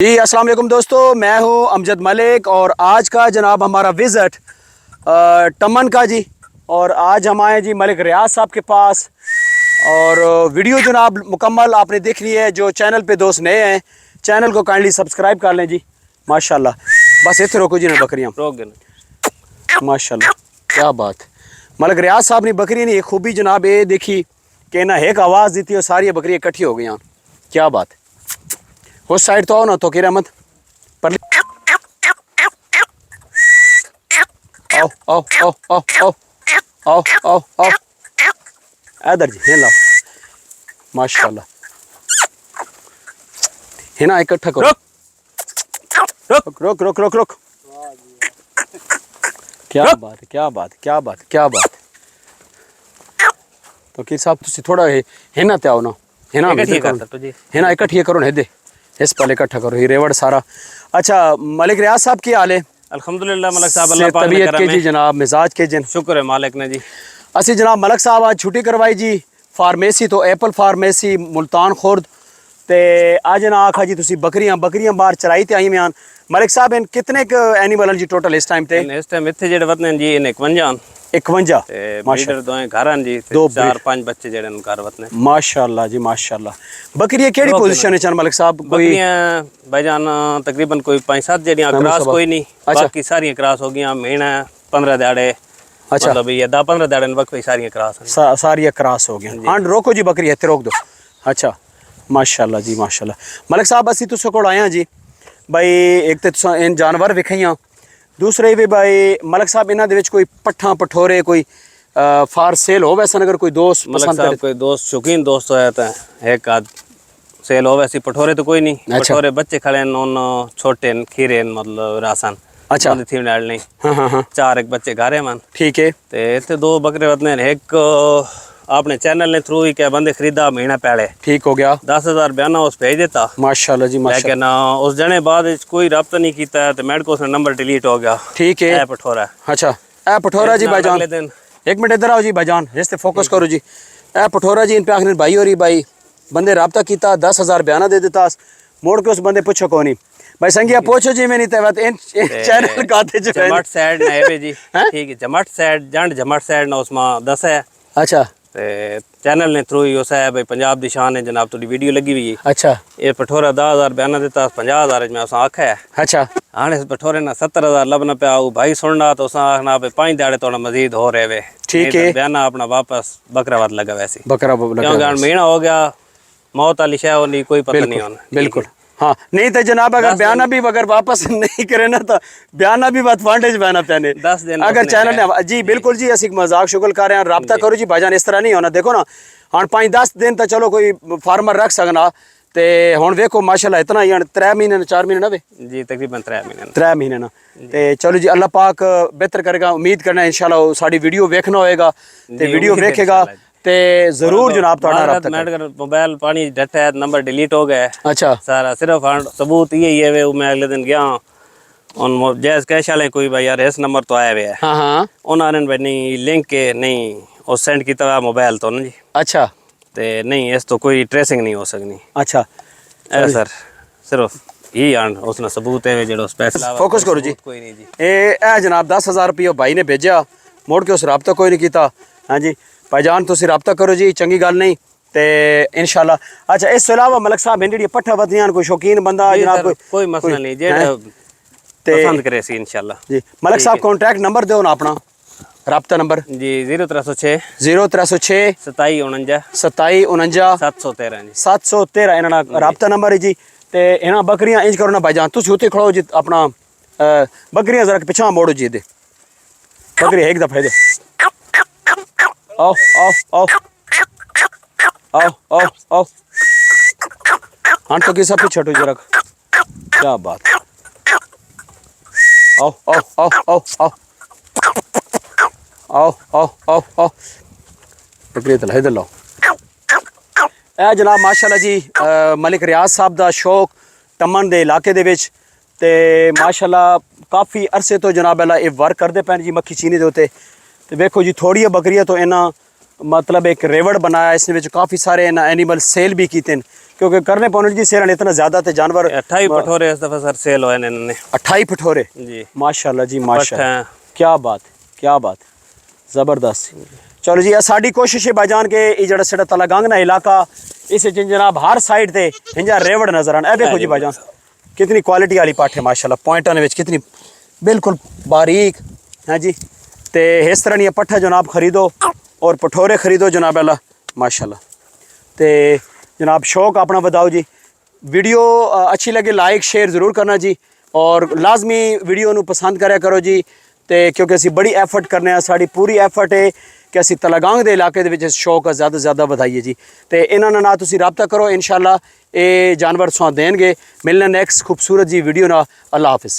जी अस्सलाम वालेकुम दोस्तों, मैं हूं अमजद मलिक और आज का जनाब हमारा विज़िट टमन का जी। और आज हम आए जी मलिक रियाज साहब के पास। और वीडियो जनाब मुकम्मल आपने देख ली है। जो चैनल पे दोस्त नए हैं चैनल को काइंडली सब्सक्राइब कर लें जी। माशाल्लाह, बस इतने रोको जी ने बकरियाँ माशाल्लाह, क्या बात। मलिक रियाज साहब ने बकरी ने एक खूबी जनाब ये देखी कि ना एक आवाज़ दी थी और सारी बकरियाँ इकट्ठी हो गई। क्या बात। उस साइड तो आओ ना तो किरा मत पर आओ आओ आओ आओ आओ आओ आओ आओ इधर जी, लाओ माशाल्लाह। है ना, इकट्ठा करो। रोक रोक रोक रोक रोक। क्या बात है, क्या बात, क्या बात, क्या बात। तो कि साहब तुसी थोड़ा है ना ते आओ ना, है ना है ना, इकट्ठी करो ना दे इस पल इकट्ठा करो ही रेवड़ सारा। अच्छा मलिक रियाज साहब की हाल है? अल्हम्दुलिल्लाह मलिक साहब, अल्लाह पाक ने तबीयत करम के है जी जनाब, मिजाज के जिन शुक्र है मालिक ने जी। असी जनाब मलिक साहब आज छुट्टी करवाई जी फार्मेसी तो एप्पल फार्मेसी मुल्तान खुर्द ते अज ना आखा जी तुसी बकरियां बाहर चराई ते आई मैं। मलिक साहब इन कितने एनिमल जी टोटल इस टाइम ते? इस टाइम इत्थे जेड़े वतन जी इन 51 51 ते ब्रीडर दोए घर हैं जी ते 4-5 बच्चे जेड़े न घर वतन माशाल्लाह जी माशाल्लाह। बकरियां केड़ी पोजीशन है चन मलिक साहब? बकरियां भाईजान तकरीबन कोई 5-7 जेड़ियां क्रॉस कोई नहीं, बाकी सारी क्रॉस हो गईयां। महीना 15 दिहाड़े, अच्छा मतलब ये 10-15 दिहाड़े वक्त सारी क्रॉस हैं। सारी क्रॉस हो गई। हाँ रोको जी बकरी इत्थे रोक दो। अच्छा माशाल्लाह जी माशाल्लाह। मलिक साहब असी तुस कोल आए जी भाई, एक तो तुसा इन जानवर विखाइयां, दूसरे भी भाई मलिक साहब इन्हां दे विच कोई पट्ठा पठोरे कोई फार सेल हो वैसा अगर कोई दोस्त मलिक साहब कोई दोस्त शौकीन दोस्त होया था एक आध सेल हो वैसी। पठोरे तो कोई नहीं, पठोरे बच्चे खड़े न छोटे खीरे मतलब रासन। अच्छा थी नहीं। हाँ हाँ हाँ 4 एक बच्चे घरे मन। ठीक है। ते इतने 2 बकरे वतने एक आपने चैनल ने थ्रू ही क्या बंदे खरीदा महीना पहले, ठीक हो गया। 10,000 बयाना उस भेज देता माशाल्लाह जी माशाल्लाह। लेकिन उस जने बाद कोई रब्ता नहीं किया तो मेरे को उसने नंबर डिलीट हो गया। ठीक है पठोरा। अच्छा ए पठोरा जी भाईजान, एक मिनट इधर आओ जी भाईजान, जिससे फोकस करो जी। ए पठोरा जी इन पे आखिर भाई हो रही भाई बंदे रब्ता किया 10,000 बयाना दे देता, मोड़ के उस बंदे पूछो कौन भाई संगिया पूछो जी। मैंने तवत इन चैनल काते जो जमट साइड ना है जी। ठीक है जमट साइड जंड जमट साइड ना उसमें 10 है। अच्छा ते चैनल ने थ्रू ही उस है भाई पंजाब दी शान है जनाब, थोड़ी वीडियो लगी हुई है। अच्छा ये पठोरा 10,000 बयाना देता 50,000 में उस आखा है। अच्छा हाँ इस पठोरे ना 70,000 लबना पे आओ भाई सुनना तो उस आखना पे 5 दिहाड़े थोड़ा मजीद हो रहे वे। ठीक है बयाना अपना वापस बकराबाद लगा वैसे बकरा क्योंकि महीना हो गया मौत वाली शय नहीं कोई पता नहीं होना। बिल्कुल हाँ नहीं तो जनाब अगर बयाना भी अगर वापस नहीं करे ना तो बयाना भी एडवांटेज बयाना पैने 10 दिन अगर चैनल ने जी बिल्कुल जी असि मजाक शुगल कर रहे हैं रब्ता करो जी भाईजान, इस तरह नहीं होना। देखो ना हाँ 5-10 दिन तो चलो कोई फार्मर रख सकना ते हुण वेखो माशाल्लाह इतना ही 3 महीने 4 महीने ना वे जी तकरीबन 3 महीने ना ते चलो जी अल्लाह पाक बेहतर करेगा। उम्मीद करना इंशाल्लाह साड़ी वीडियो वेखना होएगा ते वीडियो वेखेगा ते जरूर जनाब मोबाइल पानी डटा है नंबर डिलीट हो गया। अच्छा सारा सिर्फ सबूत यही है वे मैं अगले दिन गया उन जैस कैश वाले कोई भाई यार इस नंबर तो आया हुआ है। हाँ हाँ उन्होंने भाई नहीं लिंक के नहीं और सेंड किया मोबाइल तो ना जी। अच्छा ते नहीं इस तो कोई ट्रेसिंग नहीं हो सकनी। अच्छा सर सिर्फ यही आन उसने सबूत है जो पैसा फोकस करो जी। कोई नहीं जी ए जनाब 10,000 रुपये भाई ने भेजा मोड़ के उस रब्ता कोई नहीं किया। हाँ जी भाईजान तुम रब्ता करो जी, चंगी गल नहीं ते इंशाल्लाह। अच्छा इस अलावा मलिक साहब जी पट्ठा बतियां कोई शौकीन बंदा जनाब कोई मसला नहीं जेड़ा पसंद करे सी इंशाल्लाह जी। मलिक साहब कॉन्टैक्ट नंबर दो ना अपना रब्ता नंबर जी 0306 27 49 713 जी 713 इन्हां रब्ता नंबर है जी। ते इन्हां बकरियां इंज करो ना भाईजान तुम उत्ते खड़ो जी अपना बकरियां जरा पिछा मोड़ो जी दे बकरी एक दफा दे आओ आओ आओ आओ आओ आओ हाँ तो किसा पीछे हटो जरा। क्या बात। आओ आओ आओ आओ आओ आओ आओ आओ आओ बकरी तो इधर लाओ। ए जनाब माशाल्लाह जी मलिक रियाज साहब दा शौक टमन दे इलाके दे विच ते माशाल्लाह काफ़ी अरसे तो जनाब अल्लाह ये वर्क करते पैन जी मक्खी चीनी दे उत्ते। तो वेखो जी थोड़ी बकरियां तो इन्हां मतलब एक रेवड़ बनाया इसने विच काफ़ी सारे ना एनिमल सेल भी कीते हैं क्योंकि करने पौने जी सेल इतना ज़्यादा थे जानवर 28 पठोरे इस दफा सर सेल होए ने इन्होंने 28 पठोरे जी माशाल्लाह जी माशाल्लाह पट्ठा। क्या बात ज़बरदस्त। चलो जी साड़ी कोशिश है भाईजान के ये जड़ा साडा तलागंग ना इलाका इस जनाब हर साइड ते हिंजा रेवड़ नजर आना। देखो जी भाईजान कितनी क्वालिटी वाली पट्ठ है माशाल्लाह पॉइंटां दे विच कितनी बिल्कुल बारीक है जी। ते इस तरह दी पट्ठा जनाब खरीदो और पठोरे खरीदो जनाब अल्लाह माशाल्लाह। ते जनाब शौक अपना बताओ जी। वीडियो अच्छी लगे लाइक शेयर ज़रूर करना जी और लाजमी वीडियो नू पसंद करया करो जी। ते क्योंकि असी बड़ी एफर्ट करने हैं साड़ी पूरी एफर्ट है कि असी तलागंग के इलाके दे विच शौक ज़्यादा से ज़्यादा वधाइए जी। ते इन्हां नाल तुसी राबता करो इंशाल्लाह ये जानवर तुहां देणगे। मिलने नेक्स्ट खूबसूरत जी वीडियो ना। अल्लाह हाफिज़।